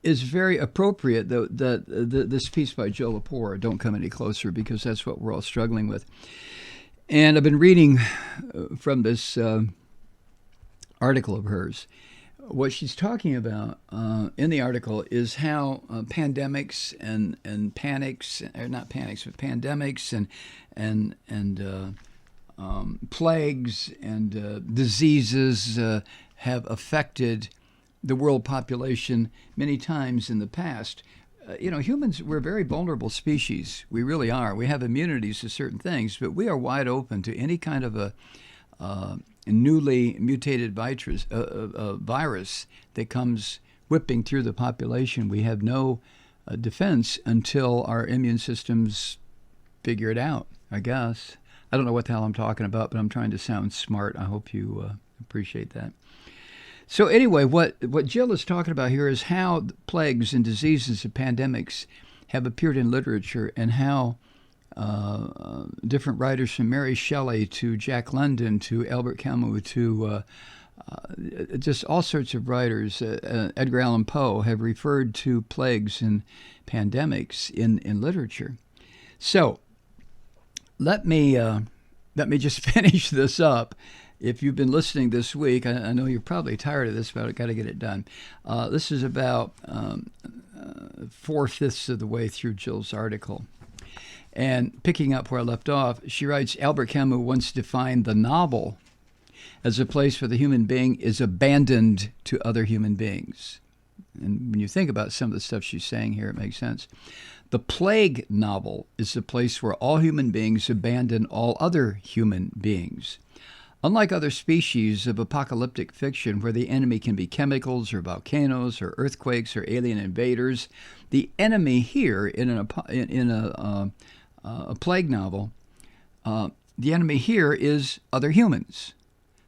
is very appropriate, though, this piece by Jill Lepore, Don't Come Any Closer, because that's what we're all struggling with. And I've been reading from this article of hers. What she's talking about in the article is how pandemics and panics, or not panics, but pandemics and plagues and diseases have affected the world population many times in the past. Humans, we're a very vulnerable species. We really are. We have immunities to certain things, but we are wide open to any kind of a newly mutated virus that comes whipping through the population. We have no defense until our immune systems figure it out, I guess. I don't know what the hell I'm talking about, but I'm trying to sound smart. I hope you appreciate that. So anyway, what Jill is talking about here is how plagues and diseases and pandemics have appeared in literature, and how different writers, from Mary Shelley to Jack London to Albert Camus to just all sorts of writers, Edgar Allan Poe, have referred to plagues and pandemics in literature. So let me just finish this up. If you've been listening this week, I know you're probably tired of this, but I've got to get it done. This is about 4/5 of the way through Jill's article. And picking up where I left off, she writes, Albert Camus once defined the novel as a place where the human being is abandoned to other human beings. And when you think about some of the stuff she's saying here, it makes sense. The plague novel is the place where all human beings abandon all other human beings. Unlike other species of apocalyptic fiction where the enemy can be chemicals or volcanoes or earthquakes or alien invaders, the enemy here in a plague novel, the enemy here is other humans,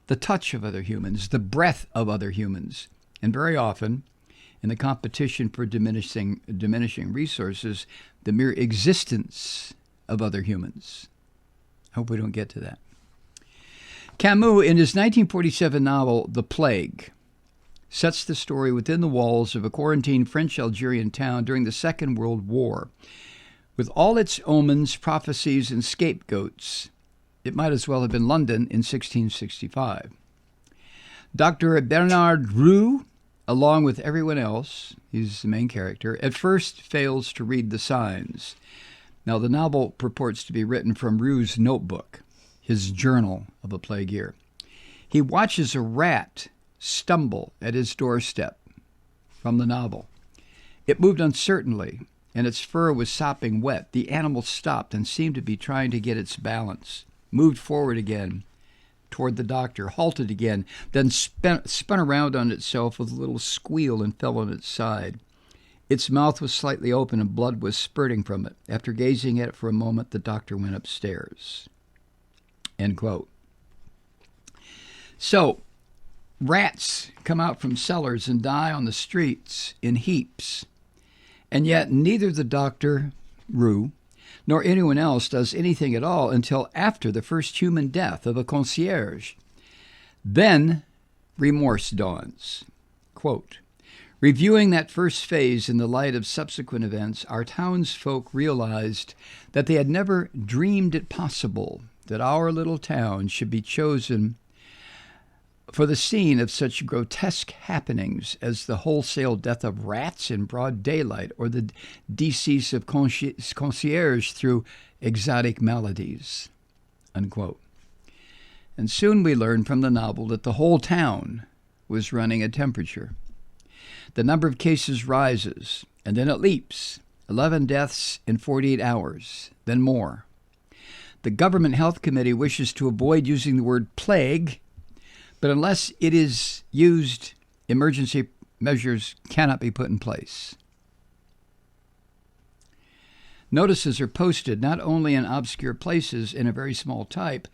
the touch of other humans, the breath of other humans. And very often, in the competition for diminishing resources, the mere existence of other humans. I hope we don't get to that. Camus, in his 1947 novel, The Plague, sets the story within the walls of a quarantined French-Algerian town during the Second World War. With all its omens, prophecies, and scapegoats, it might as well have been London in 1665. Dr. Bernard Roux, along with everyone else, he's the main character, at first fails to read the signs. Now, the novel purports to be written from Roux's notebook, his journal of a plague year. He watches a rat stumble at his doorstep from the novel. It moved uncertainly, and its fur was sopping wet. The animal stopped and seemed to be trying to get its balance, moved forward again toward the doctor, halted again, then spun around on itself with a little squeal and fell on its side. Its mouth was slightly open and blood was spurting from it. After gazing at it for a moment, the doctor went upstairs. End quote. So, rats come out from cellars and die on the streets in heaps. And yet neither the doctor, Roux, nor anyone else does anything at all until after the first human death of a concierge. Then remorse dawns. Quote, reviewing that first phase in the light of subsequent events, our townsfolk realized that they had never dreamed it possible that our little town should be chosen for the scene of such grotesque happenings as the wholesale death of rats in broad daylight or the decease of concierge through exotic maladies, unquote. And soon we learned from the novel that the whole town was running a temperature. The number of cases rises, and then it leaps. 11 deaths in 48 hours, then more. The Government Health Committee wishes to avoid using the word plague, but unless it is used, emergency measures cannot be put in place. Notices are posted not only in obscure places in a very small type,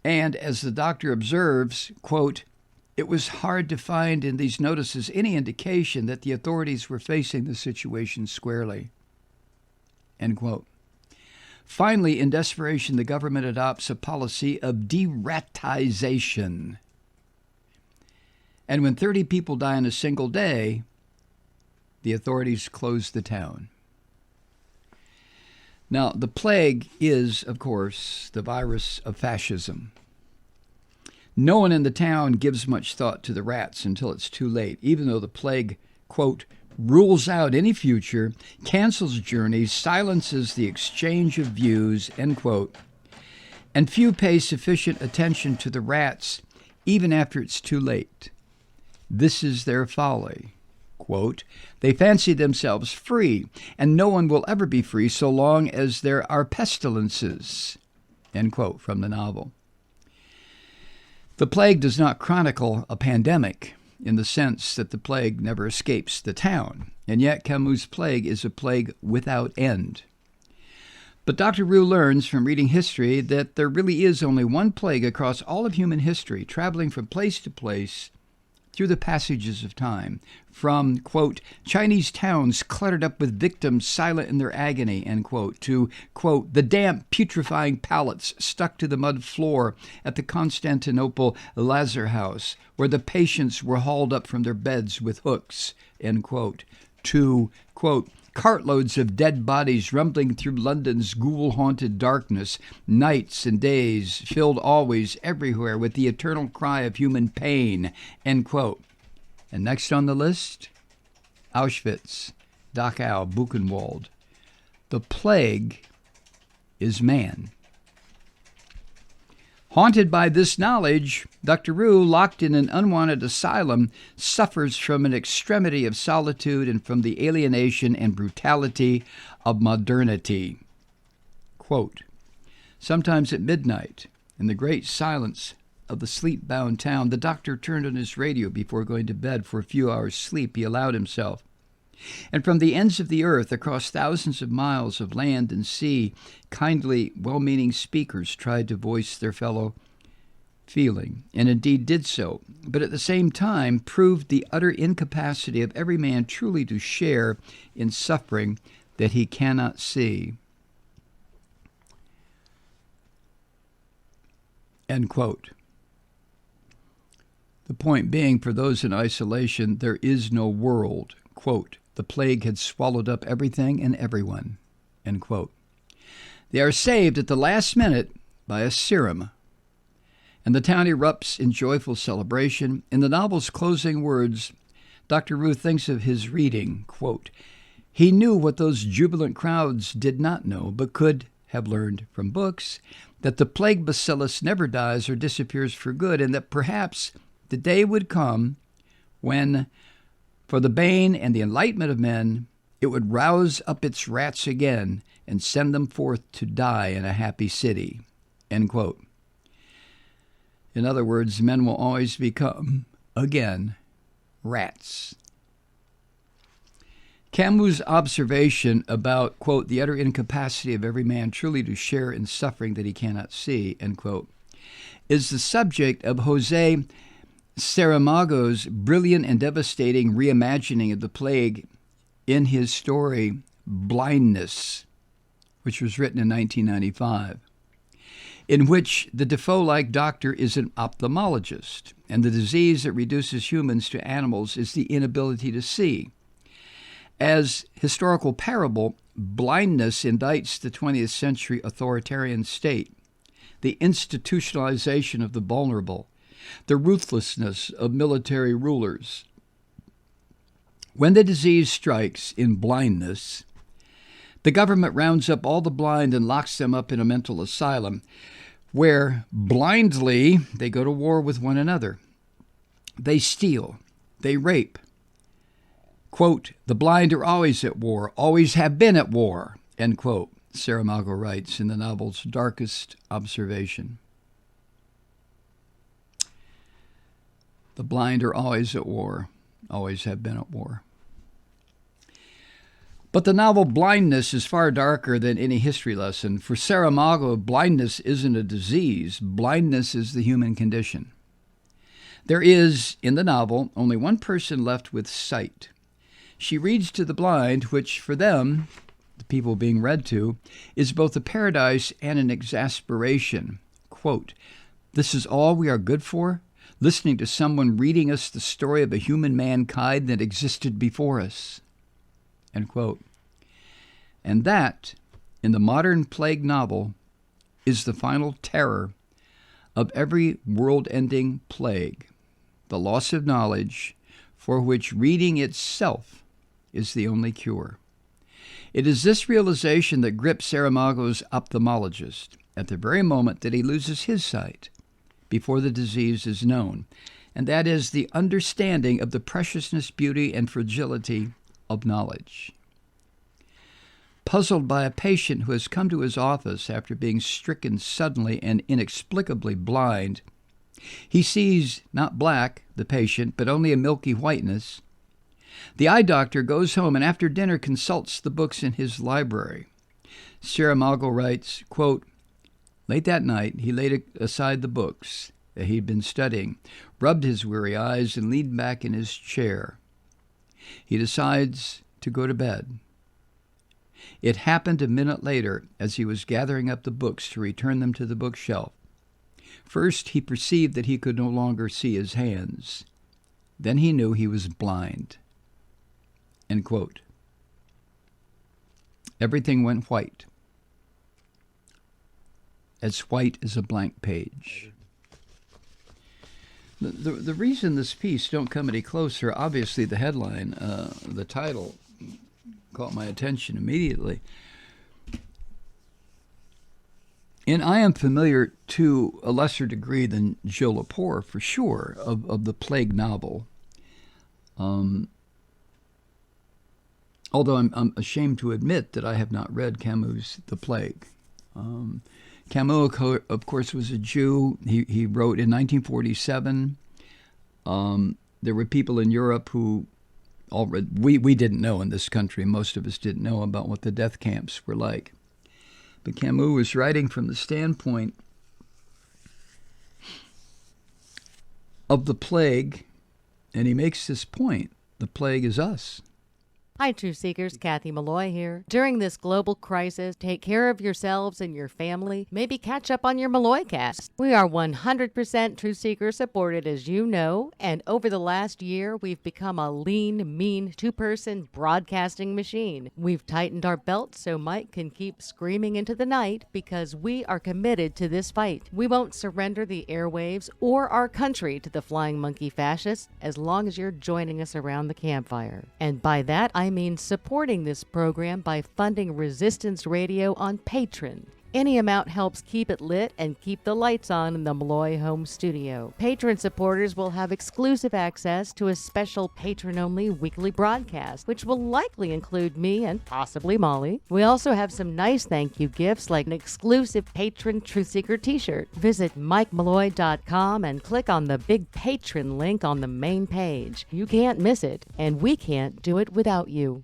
and as the doctor observes, quote, it was hard to find in these notices any indication that the authorities were facing the situation squarely, end quote. Finally, in desperation, the government adopts a policy of deratization. And when 30 people die in a single day, The authorities closed the town. Now, the plague is, of course, the virus of fascism. No one in the town gives much thought to the rats until it's too late, even though the plague, quote, rules out any future, cancels journeys, silences the exchange of views, end quote, and few pay sufficient attention to the rats even after it's too late. This is their folly. Quote, they fancy themselves free, and no one will ever be free so long as there are pestilences, end quote, from the novel. The plague does not chronicle a pandemic in the sense that the plague never escapes the town, and yet Camus' plague is a plague without end. But Dr. Roux learns from reading history that there really is only one plague across all of human history, traveling from place to place through the passages of time, from, quote, Chinese towns cluttered up with victims silent in their agony, end quote, to, quote, the damp, putrefying pallets stuck to the mud floor at the Constantinople Lazar House, where the patients were hauled up from their beds with hooks, end quote, to, quote, cartloads of dead bodies rumbling through London's ghoul-haunted darkness, nights and days filled always, everywhere, with the eternal cry of human pain, end quote. And next on the list, Auschwitz, Dachau, Buchenwald. The plague is man. Haunted by this knowledge, Dr. Roux, locked in an unwanted asylum, suffers from an extremity of solitude and from the alienation and brutality of modernity. Quote, sometimes at midnight, in the great silence of the sleep-bound town, the doctor turned on his radio before going to bed for a few hours' sleep he allowed himself. And from the ends of the earth, across thousands of miles of land and sea, kindly, well-meaning speakers tried to voice their fellow feeling, and indeed did so, but at the same time proved the utter incapacity of every man truly to share in suffering that he cannot see. End quote. The point being, for those in isolation, there is no world. Quote, the plague had swallowed up everything and everyone, end quote. They are saved at the last minute by a serum, and the town erupts in joyful celebration. In the novel's closing words, Dr. Roux thinks of his reading, quote, he knew what those jubilant crowds did not know, but could have learned from books, that the plague bacillus never dies or disappears for good, and that perhaps the day would come when, for the bane and the enlightenment of men, it would rouse up its rats again and send them forth to die in a happy city. End quote. In other words, men will always become, again, rats. Camus' observation about, quote, the utter incapacity of every man truly to share in suffering that he cannot see, end quote, is the subject of Jose Saramago's brilliant and devastating reimagining of the plague in his story Blindness, which was written in 1995, in which the Defoe-like doctor is an ophthalmologist, and the disease that reduces humans to animals is the inability to see. As historical parable, Blindness indicts the 20th century authoritarian state, the institutionalization of the vulnerable, the ruthlessness of military rulers. When the disease strikes in blindness, the government rounds up all the blind and locks them up in a mental asylum, where blindly they go to war with one another. They steal, they rape. Quote, the blind are always at war, always have been at war, end quote, Saramago writes in the novel's darkest observation. The blind are always at war, always have been at war. But the novel Blindness is far darker than any history lesson. For Saramago, blindness isn't a disease. Blindness is the human condition. There is, in the novel, only one person left with sight. She reads to the blind, which for them, the people being read to, is both a paradise and an exasperation. Quote, this is all we are good for? Listening to someone reading us the story of a human mankind that existed before us. End quote. And that, in the modern plague novel, is the final terror of every world-ending plague, the loss of knowledge, for which reading itself is the only cure. It is this realization that grips Saramago's ophthalmologist at the very moment that he loses his sight, before the disease is known, and that is the understanding of the preciousness, beauty, and fragility of knowledge. Puzzled by a patient who has come to his office after being stricken suddenly and inexplicably blind, he sees not black, the patient, but only a milky whiteness. The eye doctor goes home and after dinner consults the books in his library. Saramago writes, quote, "Late that night, he laid aside the books that he'd been studying, rubbed his weary eyes, and leaned back in his chair. He decides to go to bed. It happened a minute later as he was gathering up the books to return them to the bookshelf. First, he perceived that he could no longer see his hands. Then he knew he was blind." End quote. Everything went white. As white as a blank page. The reason this piece, Don't Come Any Closer, obviously the headline, the title, caught my attention immediately. And I am familiar to a lesser degree than Joe Lepore, for sure, of the Plague novel. Although I'm ashamed to admit that I have not read Camus' The Plague. Camus, of course, was a Jew. He wrote in 1947. There were people in Europe who we didn't know in this country. Most of us didn't know about what the death camps were like. But Camus was writing from the standpoint of the plague, and he makes this point: the plague is us. Hi, Truth Seekers. Kathy Malloy here. During this global crisis, take care of yourselves and your family. Maybe catch up on your Malloy cast. We are 100% Truth Seeker supported, as you know, and over the last year, we've become a lean, mean, two-person broadcasting machine. We've tightened our belts so Mike can keep screaming into the night because we are committed to this fight. We won't surrender the airwaves or our country to the flying monkey fascists as long as you're joining us around the campfire. And by that, I mean supporting this program by funding Resistance Radio on Patreon. Any amount helps keep it lit and keep the lights on in the Malloy home studio. Patron supporters will have exclusive access to a special patron-only weekly broadcast, which will likely include me and possibly Molly. We also have some nice thank you gifts like an exclusive Patron Truth Seeker t-shirt. Visit MikeMalloy.com and click on the big Patron link on the main page. You can't miss it, and we can't do it without you.